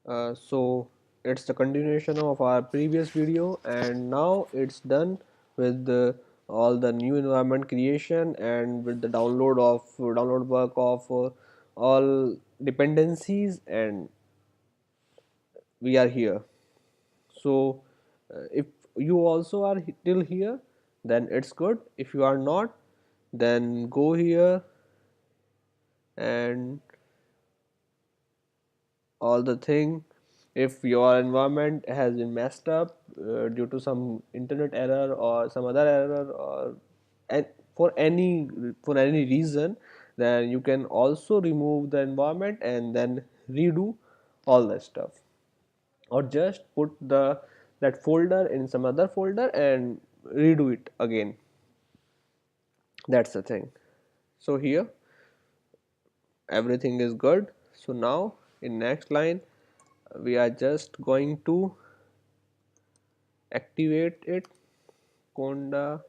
So it's the continuation of our previous video, and now it's done with all the new environment creation and with the download work of all dependencies, and we are here. So if you also are till here, then it's good. If you are not, then go here and all the thing. If your environment has been messed up due to some internet error or some other error, or and for any reason, then you can also remove the environment and then redo all that stuff, or just put that folder in some other folder and redo it again. That's the thing. So here everything is good. So now in next line we are just going to activate it. Conda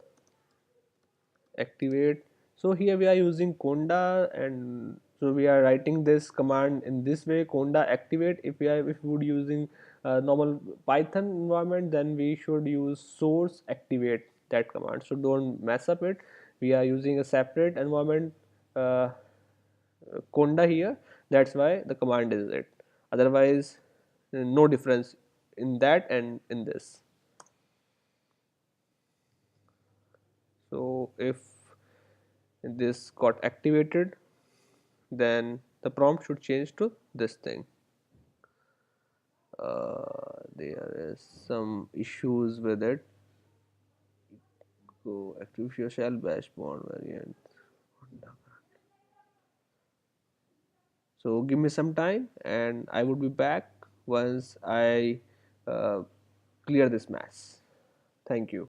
activate. So here we are using conda, and so we are writing this command in this way: conda activate. If we would using normal python environment, then we should use source activate that command. So don't mess up it. We are using a separate environment uh, conda here. That's why the command is it. Otherwise no difference in that and in this. So if this got activated, then the prompt should change to this thing. There is some issues with it. Go active your shell bash bond variant. So give me some time and I would be back once I uh, clear this mess. Thank you.